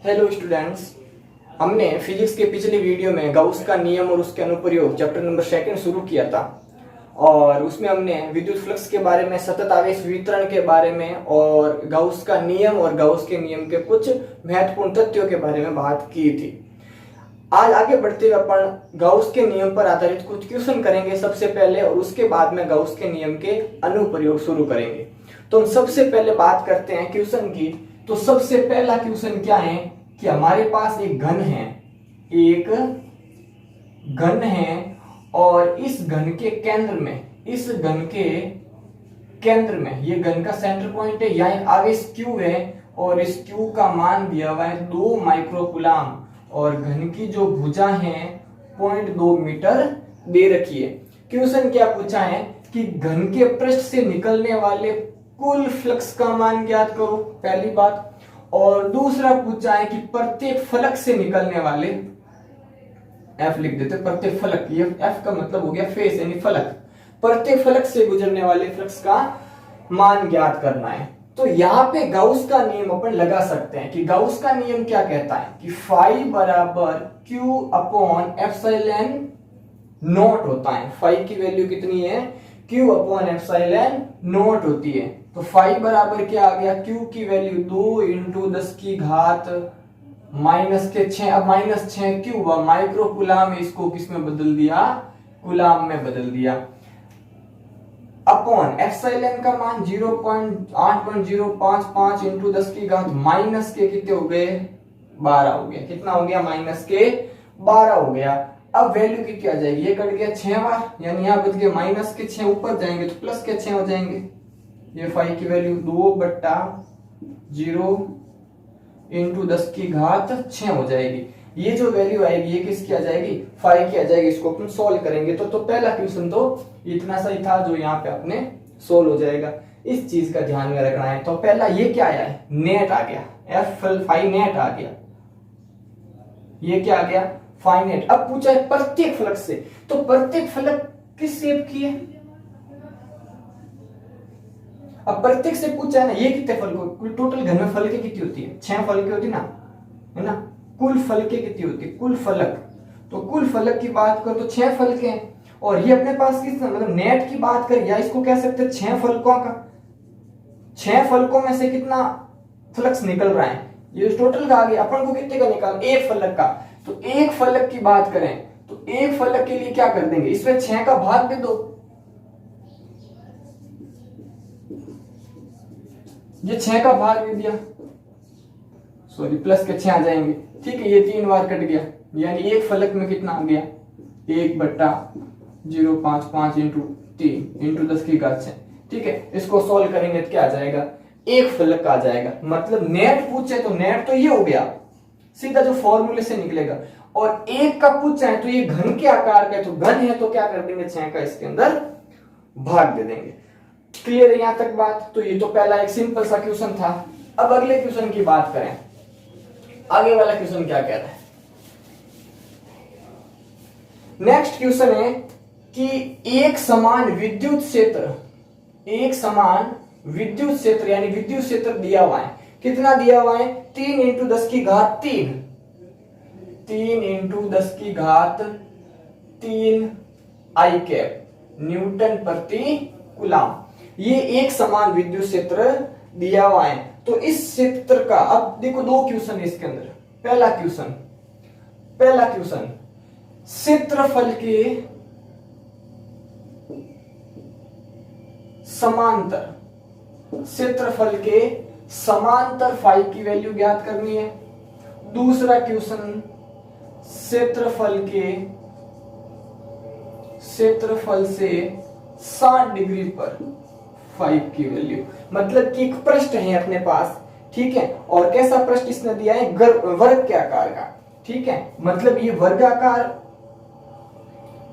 Hello students, हमने physics के पिछले वीडियो में गाउस का नियम और उसके अनुप्रयोग चैप्टर नंबर 2 शुरू किया था और उसमें हमने विद्युत फ्लक्स के बारे में, सतत आवेश वितरण के बारे में और गाउस का नियम और गाउस के नियम के कुछ महत्वपूर्ण तथ्यों के बारे में बात की थी। आज आगे बढ़ते हुए अपन गाउस के नियम पर आधारित कुछ क्वेश्चन करेंगे सबसे पहले और उसके बाद में गाउस के नियम के अनुप्रयोग शुरू करेंगे। तो हम सबसे पहले बात करते हैं क्वेश्चन की। तो सबसे पहला क्वेश्चन क्या है कि हमारे पास एक घन है और इस घन के केंद्र में ये घन का सेंटर पॉइंट है, यहाँ आवेश Q है और इस Q का मान दिया हुआ है 2 माइक्रोकूलम और घन की जो भुजा है 0.2 मीटर दे रखी है। क्वेश्चन क्या पूछा है कि घन के पृष्ठ से निकलने वाले कुल फ्लक्स का मान ज्ञात करो, पहली बात। और दूसरा पूछा है कि प्रत्येक फलक से निकलने वाले, F लिख देते, प्रत्येक फलक, ये F का मतलब हो गया फेस यानी फलक, प्रत्येक फलक से गुजरने वाले फ्लक्स का मान ज्ञात करना है। तो यहाँ पे गाउस का नियम अपन लगा सकते हैं कि गाउस का नियम क्या कहता है कि फाई बराबर Q अपॉन एप्सिलॉन नॉट होता है। फाई की वैल्यू कितनी है? Q अपॉन एप्सिलॉन नॉट होती है। तो फाई बराबर क्या आ गया? Q की वैल्यू 2 इंटू 10 की घात -6। अब -6 क्यों हुआ? माइक्रोकूलम, इसको किस में बदल दिया? कूलम में बदल दिया। अपॉन एप्सिलॉन का मान 0.8055 इंटू 10 की घात माइनस के कितने हो गए? 12 हो गया। कितना हो गया? -12 हो गया। अब वैल्यू कितनी आ जाएगी? ये कट गया 6 बार, यानी यहाँ बच गया -6, ऊपर जाएंगे तो +6 हो जाएंगे। ये फाई की वैल्यू 2/0 इंटू 10 की घात 6 हो जाएगी। ये जो वैल्यू आएगी ये किसकी आ जाएगी? फाई की आ जाएगी। इसको अपन सोल्व करेंगे तो पहला क्वेश्चन तो इतना सही था जो यहाँ पे अपने सोल्व हो जाएगा। इस चीज का ध्यान में रखना है। तो पहला ये क्या आया है? नेट आ गया, एफ फाई नेट आ गया। ये क्या आ गया? Phi net. अब पूछा है प्रत्येक फलक से, तो प्रत्येक फलक किस शेप की है? अब प्रत्येक से पूछा है ना, ये कितने फलक, टोटल घन में फलके कितनी होती है? 6 फलके होती ना, है ना। कुल फलके कितनी होती है? कुल फलक, तो कुल फलक की बात करो तो 6 फलके हैं। और ये अपने पास किस, मतलब नेट की बात करें या इसको कह सकते हैं 6 फलकों का। 6 फलकों में से कितना फ्लक्स निकल रहा है? ये टोटल का आ गया। अपन को कितने का निकाल? एक फलक का। तो एक फलक की बात करें तो एक फलक के लिए क्या कर देंगे? इसमें 6 का भाग दे दो। ये 6 का भाग दे दिया, सॉरी प्लस के 6 आ जाएंगे। ठीक है, ये 3 बार कट गया, यानी एक फलक में कितना आ गया? 1/055 इंटू 3 इंटू 10 की घात 6। ठीक है, इसको सोल्व करेंगे तो क्या आ जाएगा? एक फलक आ जाएगा। मतलब नेट पूछे तो नेट तो ये हो गया सीधा जो फॉर्मूले से निकलेगा, और एक का पूछा है तो ये घन के आकार का है, तो घन है तो क्या कर देंगे? 6 का इसके अंदर भाग दे देंगे। क्लियर है यहां तक बात? तो ये तो पहला एक सिंपल सा क्वेश्चन था। अब अगले क्वेश्चन की बात करें। आगे वाला क्वेश्चन क्या कह रहा है? नेक्स्ट क्वेश्चन है कि एक समान विद्युत क्षेत्र यानी विद्युत क्षेत्र दिया हुआ है। कितना दिया हुआ है? 3 इंटू 10 की घात 3 इंटू 10 की घात 3 आई कैप न्यूटन प्रति कूलम। ये एक समान विद्युत क्षेत्र दिया हुआ है। तो इस क्षेत्र का, अब देखो 2 क्वेश्चन है इसके अंदर। पहला क्वेश्चन क्षेत्रफल के समांतर फाई की वैल्यू ज्ञात करनी है। दूसरा क्वेश्चन क्षेत्रफल से 60 डिग्री पर फाई की वैल्यू। मतलब कि एक पृष्ठ है अपने पास, ठीक है, और कैसा पृष्ठ इसने दिया है? वर्ग के आकार का। ठीक है, मतलब ये वर्गाकार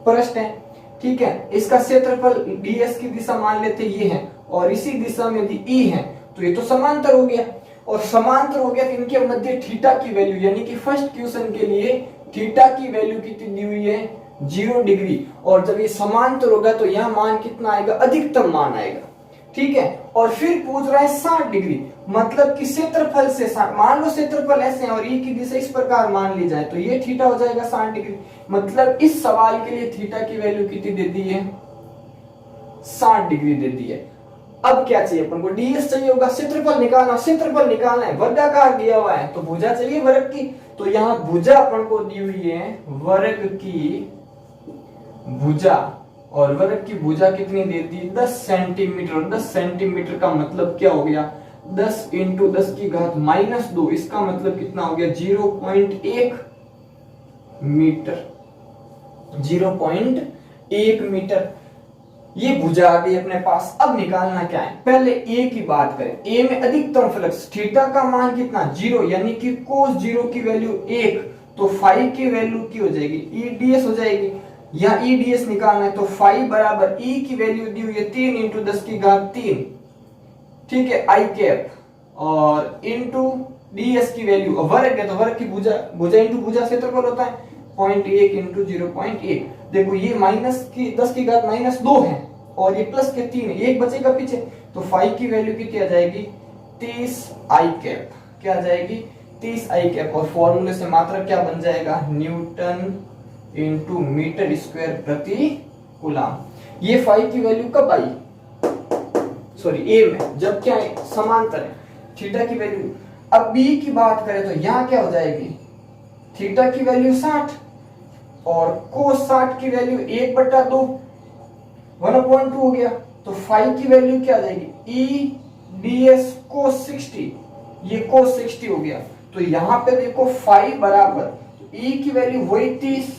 पृष्ठ है। ठीक है, इसका क्षेत्रफल ds की दिशा मान लेते ये है और इसी दिशा में यदि E है तो ये तो समांतर हो गया। और समांतर हो गया तो इनके मध्य थीटा की वैल्यू, यानी कि फर्स्ट क्वेश्चन के लिए थीटा की वैल्यू कितनी दी हुई है? 0 डिग्री। और जब ये समांतर होगा तो यहां मान कितना आएगा? अधिकतम मान आएगा। ठीक है। और फिर पूछ रहा है 60 डिग्री, मतलब कि क्षेत्रफल से 60, मान लो क्षेत्रफल ऐसे है और ये की दिशा इस प्रकार मान ली जाए तो ये थीटा हो जाएगा 60 डिग्री। मतलब इस सवाल के लिए थीटा की वैल्यू कितनी दे दी है, 60 डिग्री दे दी है। अब क्या चाहिए अपन को, डीएस चाहिए होगा, क्षेत्रफल निकालना है, वर्गाकार दिया हुआ है तो भुजा चाहिए वर्ग की। तो यहाँ भुजा अपन को दी हुई है वर्ग की भुजा, और वर्ग की भुजा कितनी दे दी, 10 सेंटीमीटर। 10 सेंटीमीटर का मतलब क्या हो गया, 10 इंटू 10 की घात -2, इसका मतलब कितना हो गया 0.1 मीटर। 0.1 मीटर ये भुजा आ गई अपने पास। अब निकालना क्या है, पहले ए की बात करें। ए में अधिकतम फ्लक्स, थीटा का मान कितना 0, यानी कि cos 0 की वैल्यू 1, तो फाई की वैल्यू की हो जाएगी ईडीएस हो जाएगी। या ईडीएस निकालना है तो फाई बराबर ई की वैल्यू दी हुई है 3 इंटू 10 की घात 3, ठीक है, आई कैप, और इंटू डीएस की वैल्यू वर्ग है तो वर्ग की भुजा, भुजा इंटू भुजा क्षेत्रफल होता है 0.1 इंटू 0.1। देखो ये माइनस की 10 की घात -2 है और ये प्लस के 3 है, एक बचेगा पीछे, तो फाई की वैल्यू कितनी आ जाएगी 30 आई कैप। क्या आ जाएगी 30 आई कैप, और फॉर्मूले से मात्रक क्या बन जाएगा, न्यूटन इंटू मीटर स्क्वायर प्रति कूलम। ये फाई की वैल्यू कब आई, सॉरी ए में, जब क्या है समांतर है थीटा की वैल्यू। अब बी की बात करें तो यहां क्या हो जाएगी, थीटा की वैल्यू 60 और कोस 60 की वैल्यू 1/2 1/2 हो गया, तो फाई की वैल्यू क्या आ जाएगी ई डीएस कोस 60, ये कोस 60 हो गया। तो यहां पे देखो फाई बराबर ई की वैल्यू वही 30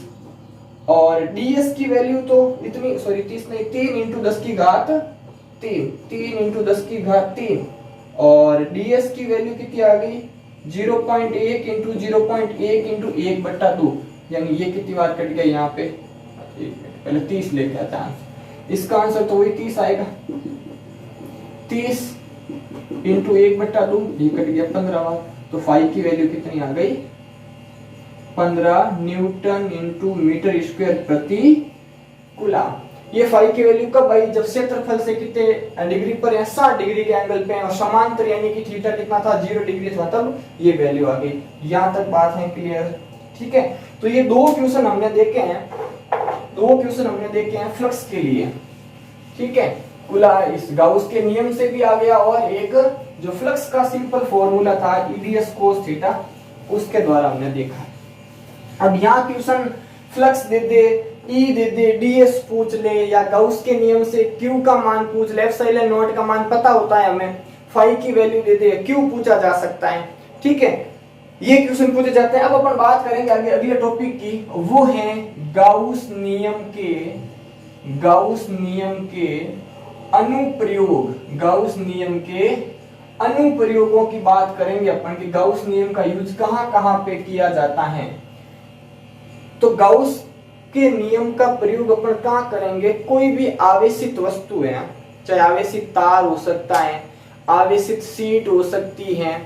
और डीएस की वैल्यू तो इतनी, सॉरी 30 नहीं, 3 इंटू 10 की घात 3, 3 इंटू 10 की घात 3, और डीएस की वैल्यू कितनी आ गई 0.1 इंटू 0.1 इंटू 1/2, यानी ये कितनी बार कट गया यहाँ पे, पहले 30 लेके आता है, इसका आंसर तो वही 30 आएगा। 30 इंटू 1/2 ये कट गया 15 बार, तो फाई की वैल्यू कितनी आ गई 15 न्यूटन इंटू मीटर स्क्वायर प्रति कूलम। ये फाई की वैल्यू कब आई, जब क्षेत्रफल से कितने डिग्री पर है, 60 डिग्री के एंगल पे है, और समांतर यानी कि थीटा कितना था 0 डिग्री था, तब ये वैल्यू आ गई। यहां तक बात है क्लियर, ठीक है। तो ये दो क्वेश्चन हमने देखे हैं फ्लक्स के लिए, ठीक है। कूला इस गाउस के नियम से भी आ गया, और एक जो फ्लक्स का सिंपल फॉर्मूला था ईडीएस कोस थीटा, उसके द्वारा हमने देखा। अब यहाँ क्वेश्चन फ्लक्स दे दे, ई दे दे, डीएस पूछ ले, या गाउस के नियम से क्यू का मान पूछ ले, एप्सिलॉन नॉट का मान पता होता है हमें, फाई की वैल्यू दे दे, क्यू पूछा जा सकता है, ठीक है, ये क्वेश्चन पूछे जाते हैं। अब अपन बात करेंगे आगे अगले टॉपिक की, वो है गाउस नियम के अनुप्रयोग। गाउस नियम के अनुप्रयोगों की बात करेंगे अपन कि गाउस नियम का यूज कहां कहां पे किया जाता है। तो गाउस के नियम का प्रयोग अपन कहां करेंगे, कोई भी आवेशित वस्तु है, चाहे आवेशित तार हो सकता है, आवेशित शीट हो सकती है,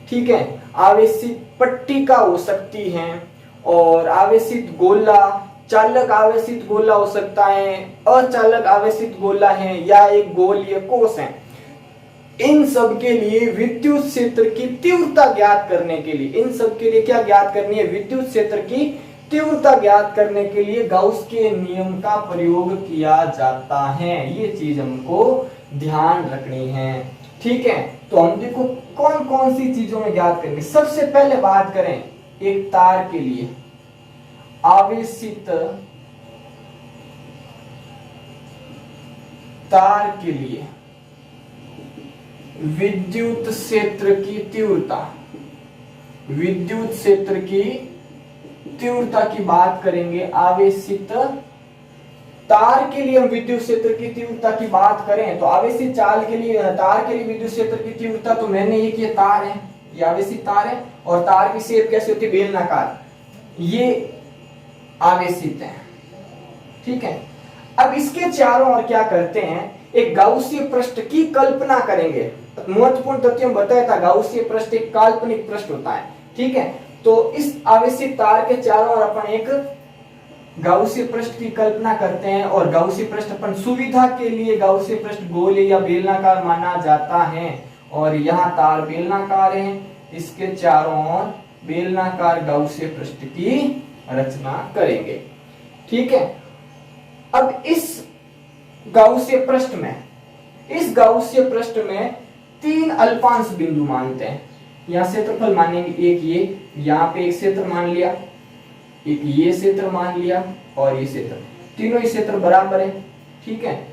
ठीक है, आवेशित पट्टिका हो सकती है, और आवेशित गोला, चालक आवेशित गोला हो सकता है, अचालक आवेशित गोला है, या एक गोलीय कोश है। इन सब के लिए विद्युत क्षेत्र की तीव्रता ज्ञात करने के लिए, इन सब के लिए क्या ज्ञात करनी है, विद्युत क्षेत्र की तीव्रता ज्ञात करने के लिए गाउस के नियम का प्रयोग किया जाता है। ये चीज हमको ध्यान रखनी है, ठीक है। तो हम देखो कौन कौन सी चीजों में ज्ञात करेंगे। सबसे पहले बात करें एक तार के लिए, आवेशित तार के लिए विद्युत क्षेत्र की तीव्रता, विद्युत क्षेत्र की तीव्रता की बात करेंगे। आवेशित तार के लिए हम विद्युत क्षेत्र की तीव्रता की बात करें तो आवेशित चाल के लिए, तार के लिए विद्युत क्षेत्र की तीव्रता, तो मैंने ये तार है, ये आवेशित तार है, और तार की शेप कैसे होती है, बेलनाकार, ये आवेशित है, ठीक है। अब इसके चारों ओर क्या करते हैं, एक गाउसीय पृष्ठ की कल्पना करेंगे। महत्वपूर्ण तथ्य हम बताया था, गाउसीय पृष्ठ एक काल्पनिक पृष्ठ होता है, ठीक है। तो इस आवेशित तार के चारों ओर अपन एक गाउसीय पृष्ठ की कल्पना करते हैं, और गाउसीय पृष्ठ अपन सुविधा के लिए गाउसीय पृष्ठ गोल या बेलनाकार माना जाता है, और यहाँ तार बेलनाकार है, इसके चारों ओर बेलनाकार गाउसीय पृष्ठ की रचना करेंगे। ठीक है, अब इस गाउसीय पृष्ठ में 3 अल्पांश बिंदु मानते हैं। यहाँ क्षेत्रफल मानेंगे, एक ये, यहाँ पे एक क्षेत्र मान लिया, एक ये क्षेत्र मान लिया, और ये क्षेत्र, तीनों ही क्षेत्र बराबर है। ठीक है,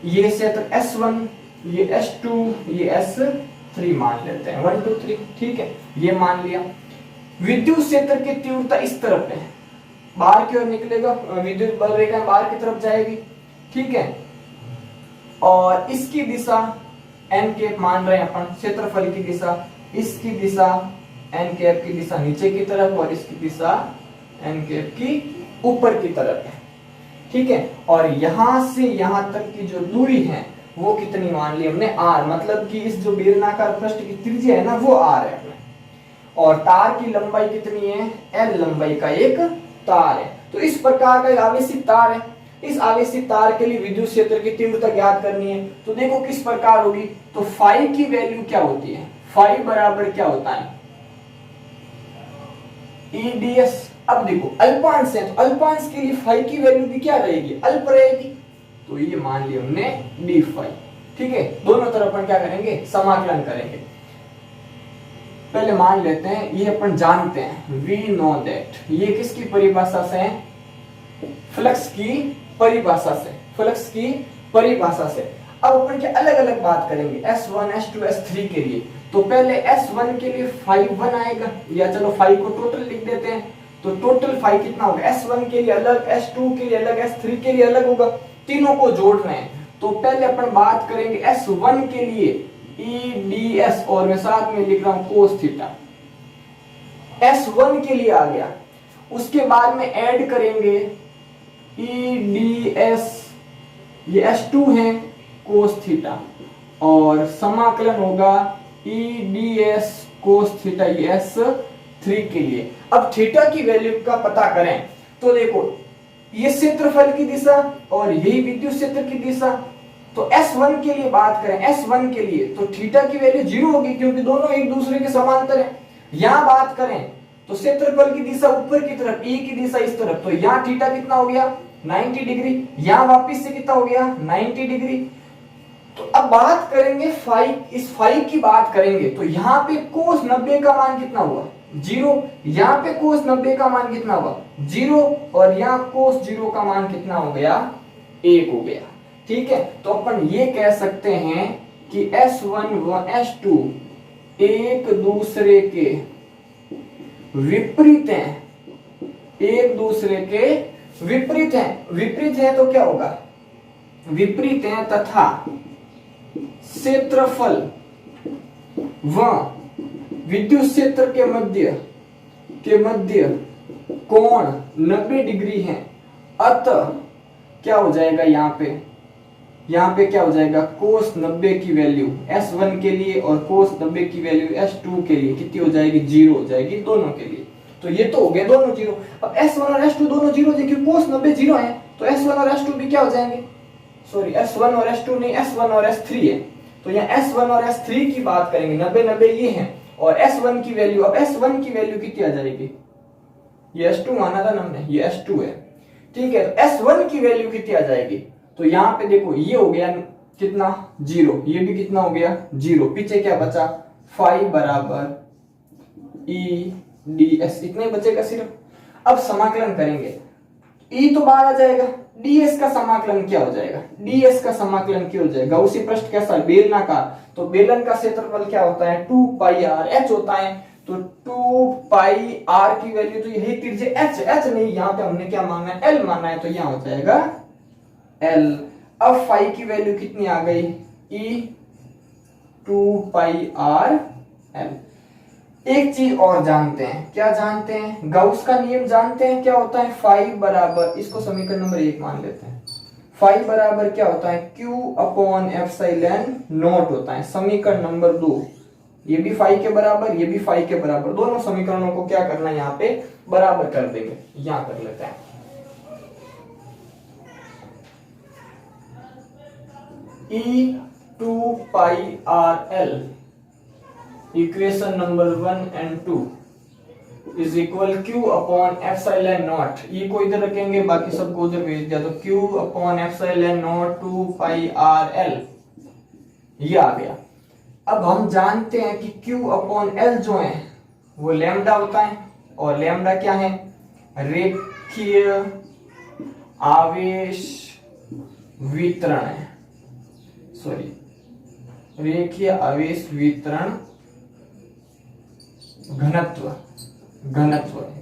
ये क्षेत्र S1, ये S2, ये S3 मान लेते हैं, 1 2 3। ठीक है, ये मान लिया। विद्युत क्षेत्र की तीव्रता इस तरफ है, बाहर की ओर निकलेगा, विद्युत बल रेखा बाहर की तरफ जाएगी। ठीक है, और इसकी दिशा n कैप मान रहे हैं अपन, क्षेत्रफल की दिशा, इसकी दिशा n कैप की दिशा नीचे की तरफ, और इसकी दिशा n कैप की ऊपर की तरफ है। ठीक है, और यहां से यहां तक की जो दूरी है वो कितनी मान ली हमने, r, मतलब कि इस जो बेलनाकार पृष्ठ की त्रिज्या है ना वो r है अपने, और तार की लंबाई कितनी है, l लंबाई का एक तार है। तो इस प्रकार का एक आवेशित तार है। इस आवेशित तार के लिए विद्युत क्षेत्र की तीव्रता ज्ञात करनी है, तो देखो किस प्रकार होगी। तो फाई की वैल्यू क्या होती है, फाई बराबर क्या होता है, EDS। अब देखो अल्पांश है, तो अल्पांश के लिए फाई की वैल्यू भी क्या रहेगी, अल्प रहेगी, तो ये मान लिया हमने डी फाई। ठीक है, दोनों तरफ अपन क्या करेंगे, समाकलन करेंगे। पहले मान लेते हैं, ये अपन जानते हैं, वी नो दैट, ये किसकी परिभाषा से है, फ्लक्स की परिभाषा से, फ्लक्स की परिभाषा से। अब अपन क्या अलग अलग बात करेंगे, S1 S2 S3 के लिए। तो पहले S1 के लिए फाई 1 आएगा, या चलो फाई को टोटल लिख देते हैं, तो टोटल फाई कितना होगा, S1 के लिए अलग, S2 के लिए अलग, S3 के लिए अलग होगा, तीनों को जोड़ रहे हैं। तो पहले अपन बात करेंगे S1 के लिए EDS, और मैं साथ में लिख रहा हूं कोस थीटा, S1 के लिए आ गया। उसके बाद में ऐड करेंगे EDS, ये S2 है, कोस थीटा, और समाकलन होगा EDS कोस थीटा, ये S3 के लिए। अब थीटा की वैल्यू का पता करें, तो देखो ये क्षेत्रफल की दिशा और यही विद्युत क्षेत्र की दिशा। तो S1 के लिए बात करें, S1 के लिए तो थीटा की वैल्यू 0 होगी, क्योंकि दोनों एक दूसरे के समांतर हैं। यहां बात करें तो क्षेत्रफल की दिशा ऊपर की तरफ, E की दिशा इस तरफ, तो यहाँ थीटा कितना हो गया 90 डिग्री, यहाँ वापिस से कितना हो गया 90 डिग्री। तो अब बात करेंगे फाई, इस फाई की बात करेंगे, तो यहाँ पे कोस 90 का मान कितना हुआ 0, यहाँ पे कोस 90 का मान कितना हुआ 0, और यहाँ कोस 0 का मान कितना हो गया 1 हो गया। ठीक है, तो अपन ये कह सकते हैं कि S1 व S2 एक दूसरे के विपरीत हैं, एक दूसरे के विपरीत हैं। विपरीत है तो क्या होगा, विपरीत है तथा क्षेत्रफल व विद्युत क्षेत्र के मध्य कोण 90 डिग्री है। अतः क्या हो जाएगा, यहाँ पे क्या हो जाएगा, कोस 90 की वैल्यू S1 के लिए और कोस 90 की वैल्यू S2 के लिए कितनी हो जाएगी, 0 हो जाएगी दोनों के लिए। तो ये तो हो गया दोनों 0। अब S1 और S2 दोनों 0 क्योंकि कोस 90 0 है, तो S1 और S2 भी क्या हो जाएंगे, सॉरी S1 और S2 नहीं, S1 और S3 है। तो यहाँ S1 और S3 की बात करेंगे, 90 90 ये है, और S1 की वैल्यू, अब S1 की वैल्यू कितनी आ जाएगी, ये S2 माना था ना हमने, ये S2 है। ठीक है, तो S1 की वैल्यू कितनी आ जाएगी, तो यहाँ पे देखो ये हो गया कितना 0, ये भी कितना हो गया 0, पीछे क्या बचा फाई बराबर EDS, इतना ही बचेगा सिर्फ। अब समाकलन करेंगे, E तो बाहर आ जाएगा, DS का समाकलन क्या हो जाएगा, DS का समाकलन क्या हो जाएगा, उसी पृष्ठ कैसा है बेलनाकार, तो बेलन का क्षेत्रफल क्या होता है 2 पाई r h होता है। तो 2 पाई r की वैल्यू, तो यही त्रिज्या h नहीं, यहाँ पे हमने क्या माना है L माना है, तो यहाँ हो जाएगा L। अब फाई की वैल्यू कितनी आ गई, E 2 पाई r L। एक चीज और जानते हैं, क्या जानते हैं, गाउस का नियम जानते हैं, क्या होता है फाई बराबर, इसको समीकरण नंबर 1 मान लेते हैं, फाई बराबर क्या होता है Q अपॉन एप्सिलॉन नॉट होता है। समीकरण नंबर 2, ये भी फाई के बराबर, ये भी फाई के बराबर, दोनों समीकरणों को क्या करना है यहाँ पे बराबर कर देंगे, यहाँ कर लेते हैं। E 2 pi R L, equation number 1 and 2 is equal Q upon epsilon naught, E को इधर रखेंगे बाकी सबको उधर भेज दिया, तो Q upon epsilon naught 2 pi R L, ये आ गया। अब हम जानते हैं कि क्यू अपॉन एल जो है वो लैम्डा होता है, और लैम्डा क्या है, रेखीय आवेश वितरण है, सॉरी रेखीय आवेश वितरण घनत्व,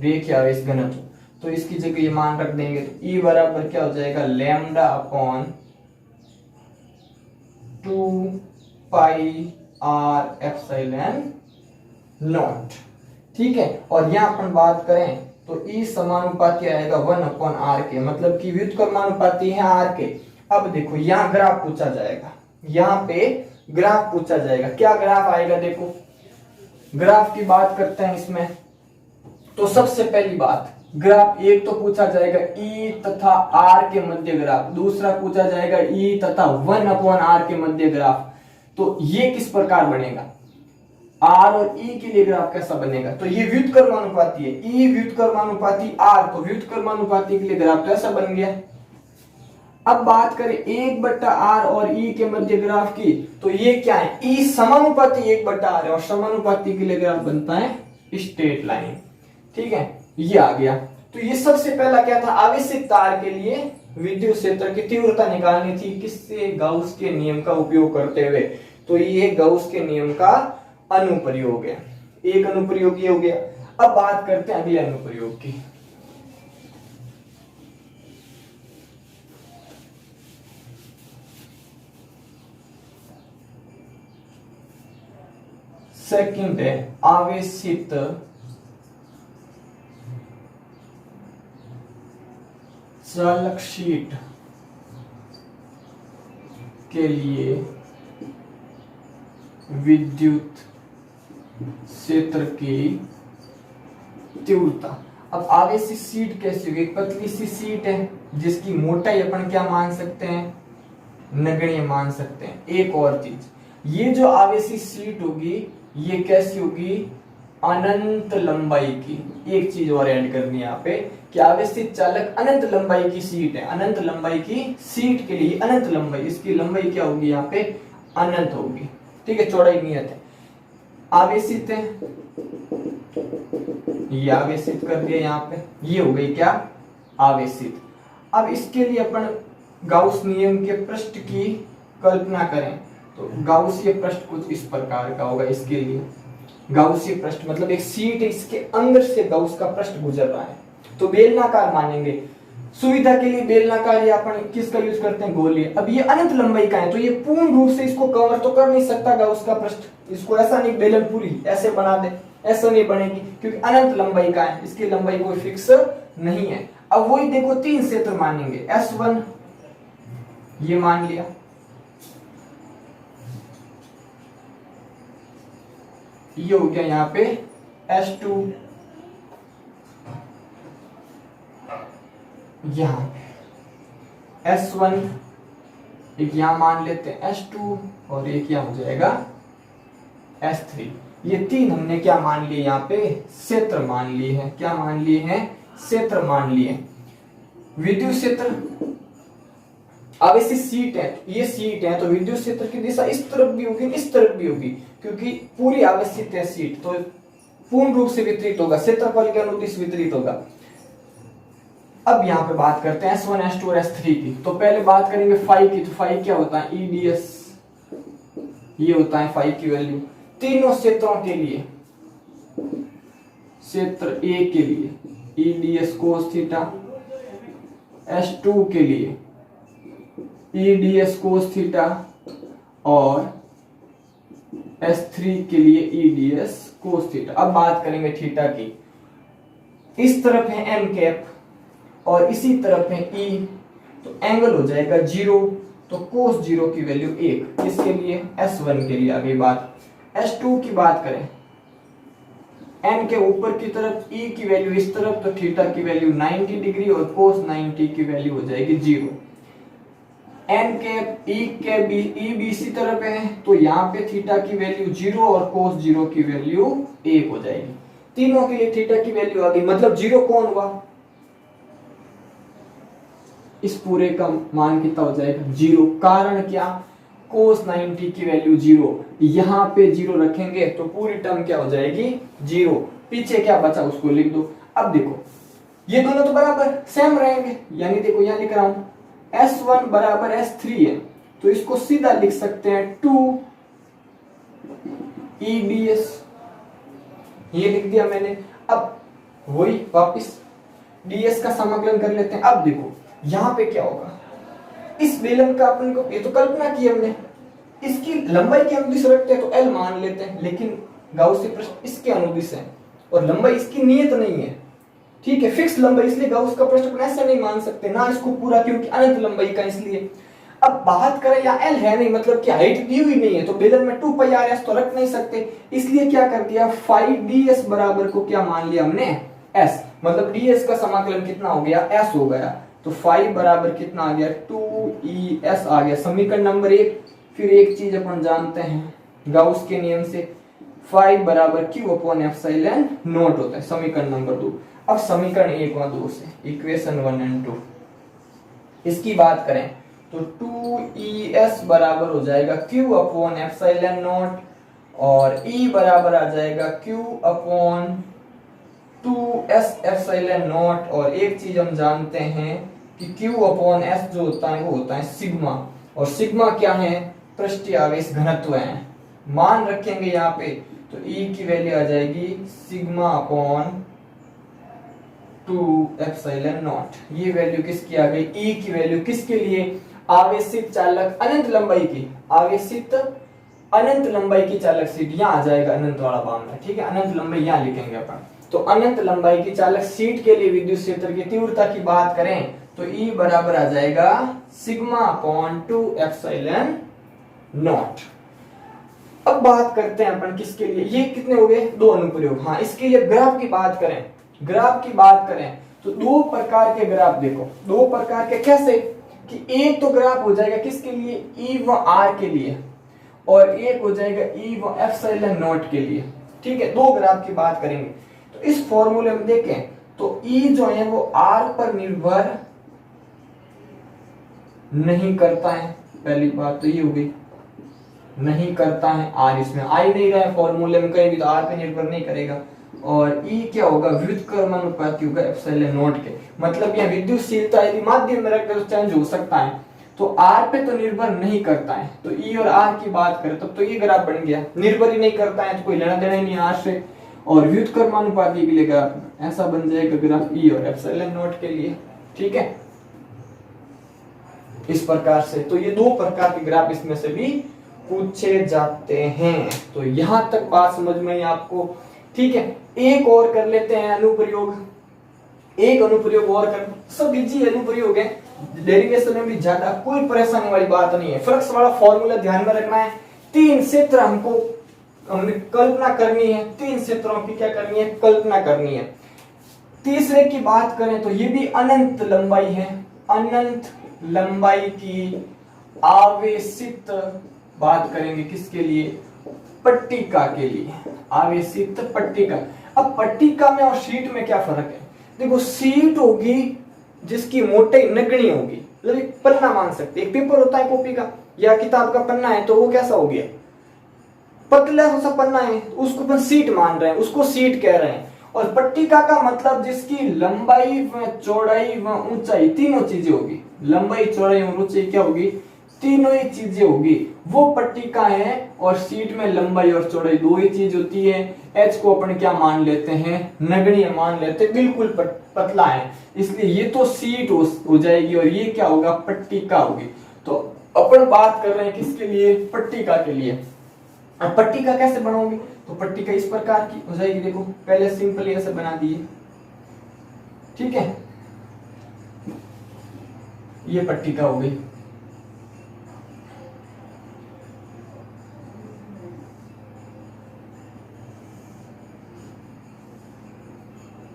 रेखीय आवेश घनत्व। तो इसकी जगह ये मान रख देंगे, तो E बराबर क्या हो जाएगा, lambda upon 2 pi R epsilon naught, ठीक है। और यहां अपन बात करें तो E समानुपाती आएगा 1 अपॉन आर के, मतलब कि व्युत्क्रमानुपाती है आर के। अब देखो यहां ग्राफ पूछा जाएगा, यहाँ पे ग्राफ पूछा जाएगा, क्या ग्राफ आएगा, देखो ग्राफ की बात करते हैं इसमें। तो सबसे पहली बात, ग्राफ एक तो पूछा जाएगा E तथा R के मध्य ग्राफ, दूसरा पूछा जाएगा E तथा 1 अपॉन R के मध्य ग्राफ। तो ये किस प्रकार बनेगा, R और E के लिए ग्राफ कैसा बनेगा, तो ये व्युत्क्रमानुपाती है, E व्युत्क्रमानुपाती R, तो व्युत्क्रमानुपाती के लिए ग्राफ तो ऐसा बन गया। अब बात करें 1/r और E के मध्य ग्राफ की, तो ये क्या है, E समानुपाती 1/r है, और समानुपाती के लिए ग्राफ बनता है स्ट्रेट लाइन, ठीक है, ये आ गया। तो ये सबसे पहला क्या था, आवेशित तार के लिए विद्युत क्षेत्र की तीव्रता निकालनी थी, किससे, गाउस के नियम का उपयोग करते हुए। तो ये गाउस के नियम का अनुप्रयोग है, एक अनुप्रयोग ये हो गया। अब बात करते हैं अगले अनुप्रयोग की। सेकंड है आवेशित चालक शीट के लिए विद्युत क्षेत्र की तीव्रता। अब आवेशित शीट कैसी होगी, पतली सी शीट है जिसकी मोटाई अपन क्या मान सकते हैं, नगण्य मान सकते हैं। एक और चीज, ये जो आवेशित शीट होगी ये कैसी होगी, अनंत लंबाई की। एक चीज और ऐड करनी है यहाँ पे कि आवेशित चालक अनंत लंबाई की शीट है, अनंत लंबाई की शीट के लिए अनंत लंबाई, इसकी लंबाई क्या होगी यहाँ पे, अनंत होगी, ठीक है, चौड़ाई नियत है। आवेशित है, ये आवेशित कर दिया यहाँ पे, ये हो गई क्या, आवेशित। अब इसके लिए अपन गाउस नियम के पृष्ठ की कल्पना करें, तो गाउसीय पृष्ठ कुछ इस प्रकार का होगा। इसके लिए गाउसीय पृष्ठ मतलब एक शीट है, इसके अंदर से गाउस का पृष्ठ गुजर रहा है, तो बेलनाकार मानेंगे सुविधा के लिए। बेलनाकार या अपन किसका यूज करते हैं, गोलीय। अब ये अनंत लंबाई का है, तो ये पूर्ण रूप से इसको कवर तो कर नहीं सकता गाउस का पृष्ठ, इसको ऐसा नहीं बेलन पूरी ऐसे बना दे, ऐसा नहीं बनेगी, क्योंकि अनंत लंबाई का है, इसकी लंबाई कोई फिक्स नहीं है। अब वही देखो 3 क्षेत्र मानेंगे, S1 ये मान लिया, ये हो गया यहाँ पे S2, यहां S1, एक यहां मान लेते हैं S2, और एक यहां हो जाएगा S3। ये 3 हमने क्या मान लिए, यहाँ पे क्षेत्र मान लिए हैं, क्या मान लिए हैं, क्षेत्र मान लिए। विद्युत क्षेत्र, आवेशित शीट है, ये शीट है, तो विद्युत क्षेत्र की दिशा इस तरफ भी होगी, इस तरफ भी होगी, क्योंकि पूरी आवेशित है शीट, तो पूर्ण रूप से वितरित होगा, क्षेत्रफल के अनुदिश वितरित होगा। अब यहाँ पे बात करते हैं S1, S2 और S3 की। तो पहले बात करेंगे फाई की, तो फाई क्या होता है, EDS, ये होता है फाई की वैल्यू। तीनों क्षेत्रों के लिए, क्षेत्र A के लिए EDS cos थीटा, S2 के लिए EDS cos थीटा, और S3 के लिए EDS cos थीटा। अब बात करेंगे थीटा की, इस तरफ है m कैप और इसी तरफ है E, तो एंगल हो जाएगा 0, तो cos 0 की वैल्यू 1, इसके लिए S1 के लिए। अभी बात S2 की बात करें, n के ऊपर की तरफ E की वैल्यू इस तरफ, तो थीटा की वैल्यू 90 डिग्री और cos 90 की वैल्यू हो जाएगी 0। N cap E cap B E B इसी तरफ है, तो यहाँ पे थीटा की वैल्यू 0 और कोस 0 की वैल्यू 1 हो जाएगी। तीनों के लिए थीटा की वैल्यू आ गई, मतलब 0 कौन हुआ, इस पूरे का मान कितना हो जाएगा 0। कारण क्या, कोस 90 की वैल्यू 0, यहाँ पे 0 रखेंगे तो पूरी टर्म क्या हो जाएगी 0, पीछे क्या बचा उसको लिख दो। अब देखो ये दोनों तो बराबर सेम रहेंगे, यानी देखो यहाँ लिख रहा हूं S1 बराबर S3 है, तो इसको सीधा लिख सकते हैं 2 EBS, ये लिख दिया मैंने। अब वही वापिस ds का समाकलन कर लेते हैं। अब देखो यहां पे क्या होगा, इस बेलन का अपन को, ये तो कल्पना की हमने, इसकी लंबाई के अनुदिश रखते हैं तो L मान लेते हैं, लेकिन गाउसी प्रश्न इसके अनुदिश है और लंबाई इसकी नियत नहीं है, ठीक है, फिक्स लंबाई, इसलिए गाउस का प्रश्न ऐसे नहीं मान सकते ना इसको पूरा, क्योंकि अनंत लंबाई का, इसलिए। अब बात करें या L है नहीं, मतलब कि हाइट दी हुई नहीं है, तो बेलन में 2 पाई RS तो रख नहीं सकते, इसलिए क्या कर दिया 5ds बराबर को क्या मान लिया हमने S, मतलब ds का समाकलन कितना हो गया S हो गया, तो 5 बराबर कितना आ गया 2ES आ गया, समीकरण नंबर 1। फिर एक चीज अपन जानते हैं गाउस के नियम से, 5 बराबर Q अपॉन एप्सिलॉन नॉट होता है, समीकरण नंबर 2। अब समीकरण 1 और 2 से इक्वेशन 1 एंड 2 इसकी बात करें तो 2ES बराबर हो जाएगा Q अपॉन एप्सिलॉन नॉट, और E बराबर आ जाएगा Q upon 2S epsilon not, और एक चीज हम जानते हैं कि Q अपॉन S जो होता है वो होता है सिग्मा, और सिग्मा क्या है, पृष्ठीय आवेश घनत्व है। मान रखेंगे यहाँ पे तो E की वैल्यू आ जाएगी सिग्मा अपॉन 2 एप्सिलॉन नॉट, ये वैल्यू किसकी आ गई, E की वैल्यू किसके लिए, आवेशित चालक अनंत लंबाई की, आवेशित अनंत लंबाई की चालक सीट, यहाँ आ जाएगा अनंत वाला मामला, ठीक है, अनंत लंबाई यहाँ लिखेंगे अपन। तो अनंत लंबाई की चालक सीट के लिए विद्युत क्षेत्र की तीव्रता की बात करें तो E बराबर आ जाएगा सिग्मा अपॉन 2 एप्सिलॉन नॉट। अब बात करते हैं अपन किसके लिए, ये कितने हो गए 2 अनुप्रयोग। हाँ, इसके लिए ग्राफ की बात करें, ग्राफ की बात करें तो 2 प्रकार के ग्राफ देखो, 2 प्रकार के कैसे, कि एक तो ग्राफ हो जाएगा किसके लिए E व R के लिए, और एक हो जाएगा E व एप्सिलॉन नॉट के लिए, ठीक है, 2 ग्राफ की बात करेंगे। तो इस फॉर्मूले में देखें तो E जो है वो R पर निर्भर नहीं करता है, पहली बात तो ये हो गई, नहीं करता है, R इसमें आ ही नहीं रहा है फॉर्मूले में कहीं भी, तो R पे निर्भर नहीं करेगा। और E क्या होगा, व्युत्क्रमानुपाती होगा एप्सिलॉन नॉट के, मतलब यह विद्युतशीलता यदि माध्यम में रखकर चेंज हो सकता है, तो R पे तो निर्भर नहीं करता है। तो E और R की बात करें तब तो ये ग्राफ बन गया, निर्भर ही नहीं करता है तो कोई लेना देना ही नहीं R से, और व्युत्क्रमानुपाती के लिए ग्राफ ऐसा बन जाएगा ग्राफ E और एप्सिलॉन नॉट के लिए, ठीक है, इस प्रकार से। तो ये 2 प्रकार के ग्राफ इसमें से भी पूछे जाते हैं। तो यहां तक बात समझ में आई आपको, ठीक है। एक और कर लेते हैं अनुप्रयोग, एक अनुप्रयोग और कर, सब इजी अनुप्रयोग है, डेरिवेशन में भी ज्यादा कोई परेशानी वाली बात नहीं है। फ्लक्स वाला फॉर्मूला ध्यान में रखना है, 3 क्षेत्र हमने कल्पना करनी है, 3 क्षेत्रों की क्या करनी है, कल्पना करनी है। तीसरे की बात करें तो ये भी अनंत लंबाई है, अनंत लंबाई की आवेशित बात करेंगे किसके लिए, पट्टिका के लिए, आवेशित पट्टिका। अब पट्टिका में और शीट में क्या फर्क है, देखो शीट होगी जिसकी मोटाई नगण्य होगी, मतलब एक पन्ना मान सकते, एक पेपर होता है कॉपी का या किताब का पन्ना है, तो वो कैसा हो गया, पतला सा पन्ना है, उसको अपन सीट मान रहे हैं, उसको सीट कह रहे हैं। और पट्टिका का मतलब जिसकी लंबाई व चौड़ाई व ऊंचाई तीनों चीजें होगी, लंबाई चौड़ाई और ऊंचाई क्या होगी, तीनों ही चीजें होगी, वो पट्टिका है। और सीट में लंबाई और चौड़ाई 2 ही चीज होती है। एच को अपन क्या मान लेते हैं, नगण्य मान लेते हैं, बिल्कुल पतला है, इसलिए ये तो सीट हो जाएगी और ये क्या होगा, पट्टिका होगी। तो अपन बात कर रहे हैं किसके लिए, पट्टिका के लिए। अब पट्टिका कैसे बनाओगे, तो पट्टिका इस प्रकार की हो जाएगी, देखो पहले सिंपल ऐसे बना दिए, ठीक है, ये पट्टिका हो गई।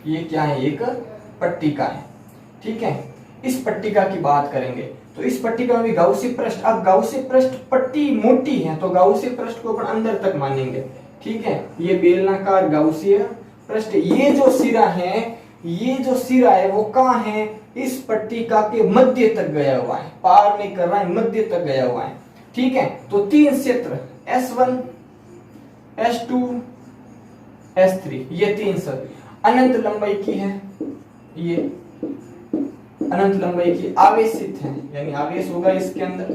ये क्या है, एक पट्टिका है, ठीक है। इस पट्टिका की बात करेंगे तो इस पट्टिका में भी गाउसी पृष्ठ, अब गाउसी पृष्ठ पट्टी मोटी है तो गाउसी पृष्ठ को अपन अंदर तक मानेंगे, ठीक है। ये बेलनाकार गाउसीय पृष्ठ, ये जो सिरा है, ये जो सिरा है वो कहाँ है, इस पट्टिका के मध्य तक गया हुआ है, पार नहीं कर रहा है, मध्य तक गया हुआ है, ठीक है। तो तीन क्षेत्र S1 S2 S3 ये तीन सब अनंत लंबाई की है, ये अनंत लंबाई की आवेशित है, यानी आवेश होगा इसके अंदर।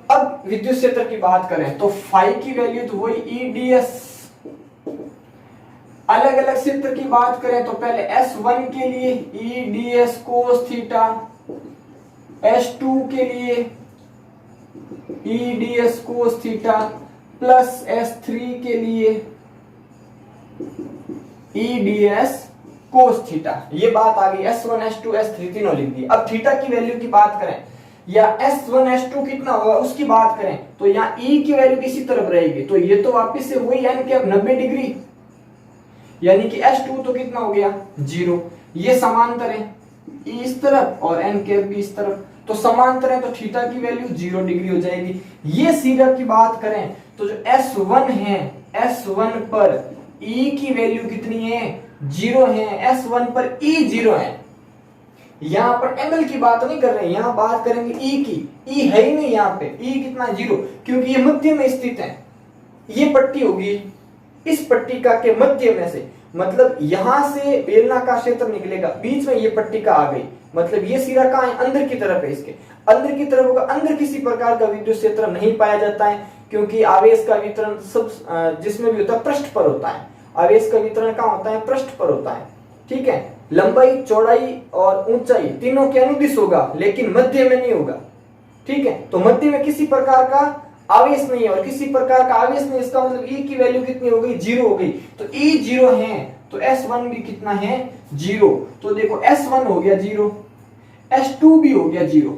अब विद्युत क्षेत्र की बात करें तो फाई की वैल्यू तो वही EDS। अलग अलग क्षेत्र की बात करें तो पहले S1 के लिए EDS cos थीटा, S2 के लिए EDS cos theta plus S3 के लिए EDS cos थीटा। ये बात आ गई, S1 S2 S3 तीनों लिख दी। अब थीटा की वैल्यू की बात करें या S1 S2 कितना होगा उसकी बात करें तो यहाँ E की वैल्यू किसी तरफ रहेगी, तो ये तो वापस से वही n कैप 90 डिग्री, यानी कि S2 तो कितना हो गया 0। ये समांतर है E इस तरफ और n कैप भी इस तरफ, तो समांतर है तो थीटा की वैल्यू 0 डिग्री हो जाएगी। ये सिरा की बात करें तो जो S1 है, S1 पर E की वैल्यू कितनी है 0 है, S1 पर E 0 है। यहां पर एंगल की बात नहीं कर रहे हैं, यहां बात करेंगे E की, E है ही नहीं यहाँ पे, E कितना 0, क्योंकि ये मध्य में स्थित है। ये पट्टी होगी इस पट्टिका के मध्य में से, मतलब यहां से बेलनाकार क्षेत्र निकलेगा, बीच में ये पट्टिका आ गई, मतलब ये सिरा कहाँ है अंदर की तरफ है, इसके अंदर की तरफ होगा। अंदर किसी प्रकार का विद्युत क्षेत्र नहीं पाया जाता है क्योंकि आवेश का वितरण सब जिसमें भी होता है पृष्ठ पर होता है, आवेश का वितरण कहाँ होता है पृष्ठ पर होता है, ठीक है। लंबाई, चौड़ाई और ऊंचाई तीनों के अनुदिश होगा लेकिन मध्य में नहीं होगा, ठीक है। तो मध्य में किसी प्रकार का आवेश नहीं है और किसी प्रकार का आवेश नहीं, इसका मतलब E की वैल्यू कितनी हो गई 0 हो गई। तो E 0 है तो S1 भी कितना है 0, तो देखो S1 हो गया 0, S2 भी हो गया 0,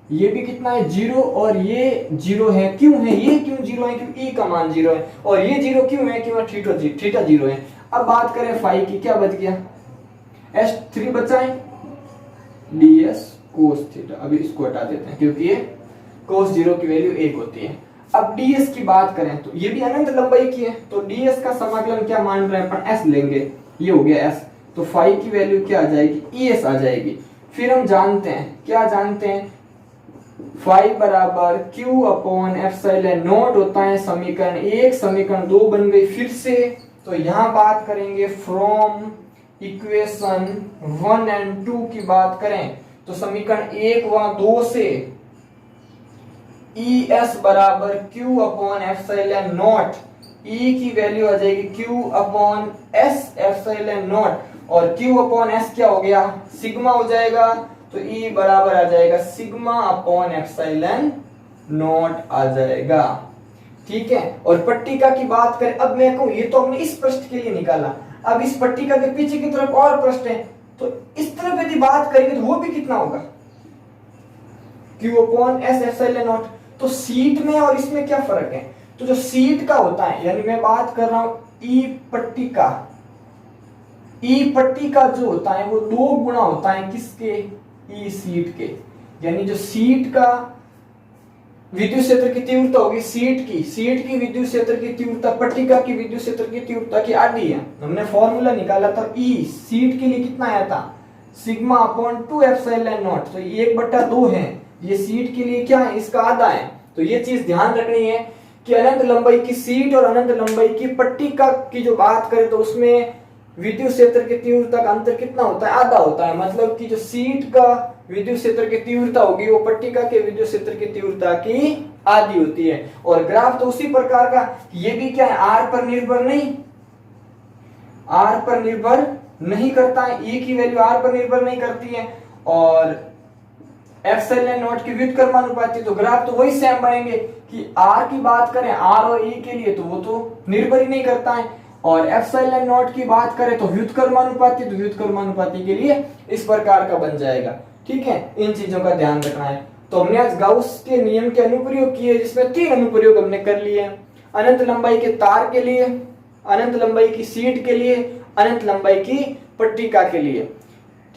ये भी कितना है 0 और ये 0 है। क्यों है ये, क्यों 0 है, क्योंकि E का मान 0 है और ये 0 क्यों है, क्यों थीटा 0 है। अब बात करें फाई की, क्या बच गया S3 बचा है DS cos थीटा, अभी इसको हटा देते हैं क्योंकि ये cos 0 की वैल्यू 1 होती है। अब ds की बात करें तो ये भी अनंत लंबाई की है, तो ds का समाकलन क्या मान रहे हैं अपन, s लेंगे, ये हो गया s, तो फाई की वैल्यू क्या आ जाएगी es आ जाएगी। फिर हम जानते हैं, क्या जानते हैं, फाई बराबर q अपॉन एप्सिलॉन नॉट होता है समीकरण 1, समीकरण 2 बन गई फिर से। तो यहां बात करेंगे फ्रॉम इक्वेशन 1 एंड 2 की बात करें तो समीकरण 1 व 2 से ES बराबर Q upon epsilon not, E की वैल्यू आ जाएगी Q upon S epsilon not और Q अपॉन S क्या हो गया सिग्मा हो जाएगा, तो E बराबर आ जाएगा सिग्मा अपॉन एप्सिलॉन नॉट आ जाएगा, ठीक है। और पट्टिका की बात करें, अब मैं कहूं ये तो हमने इस पृष्ठ के लिए निकाला, अब इस पट्टिका के पीछे की तरफ और पृष्ठ है तो इस तरफ यदि बात करेंगे तो वो भी कितना होगा Q upon S epsilon not. तो सीट में और इसमें क्या फर्क है, तो जो सीट का होता है, यानी मैं बात कर रहा हूं ई पट्टिका, ई पट्टिका जो होता है वो 2 गुना होता है किसके, ई सीट के, यानी जो सीट का विद्युत क्षेत्र की तीव्रता होगी सीट की विद्युत क्षेत्र की तीव्रता पट्टिका की विद्युत क्षेत्र की तीव्रता की आधी है। हमने फॉर्मूला निकाला था ई सीट के लिए कितना आया था सिग्मा अपॉन 2 एप्सिलॉन नॉट, तो ये 1/2 है, ये सीट के लिए क्या है इसका आधा है। तो ये चीज ध्यान रखनी है कि अनंत लंबाई की सीट और अनंत लंबाई की पट्टिका की जो बात करें तो उसमें विद्युत क्षेत्र की तीव्रता का अंतर कितना होता है, आधा होता है, मतलब कि जो सीट का विद्युत क्षेत्र की तीव्रता होगी वो पट्टिका के विद्युत क्षेत्र की तीव्रता की आधी होती है। और ग्राफ तो उसी प्रकार का, ये भी क्या है आर पर निर्भर नहीं करता है, ई की वैल्यू आर पर निर्भर नहीं करती है और एप्सिलॉन नॉट की व्युत्क्रमानुपाती, तो ग्राफ तो वही सेम बनेंगे कि आर की बात करें आर और ई के लिए तो वो तो निर्भर ही नहीं करता है, और एप्सिलॉन नॉट की बात करें तो व्युत्क्रमानुपाती, तो व्युत्क्रमानुपाती के लिए इस प्रकार का बन जाएगा, ठीक है। इन चीजों का ध्यान रखना है। तो हमने आज गाउस के नियम के अनुप्रयोग किए जिसमें 3 अनुप्रयोग हमने कर लिए, अनंत लंबाई के तार के लिए, अनंत लंबाई की सीट के लिए, अनंत लंबाई की पट्टिका के लिए।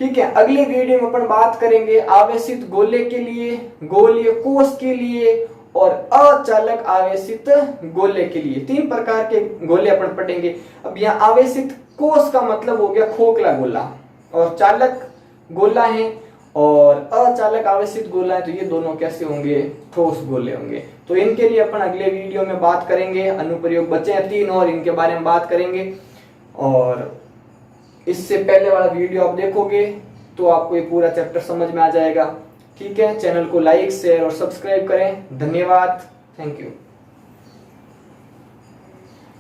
ठीक है, अगले वीडियो में अपन बात करेंगे आवेशित गोले के लिए, गोलीय कोष के लिए और अचालक आवेशित गोले के लिए। 3 प्रकार के गोले अपन पढ़ेंगे। अब यहाँ आवेशित कोष का मतलब हो गया खोखला गोला, और चालक गोला है और अचालक आवेशित गोला है, तो ये दोनों कैसे होंगे, ठोस गोले होंगे। तो इनके लिए अपन अगले वीडियो में बात करेंगे। अनुप्रयोग बचे हैं 3 और इनके बारे में बात करेंगे, और इससे पहले वाला वीडियो आप देखोगे तो आपको ये पूरा चैप्टर समझ में आ जाएगा। ठीक है, चैनल को लाइक शेयर और सब्सक्राइब करें। धन्यवाद, थैंक यू।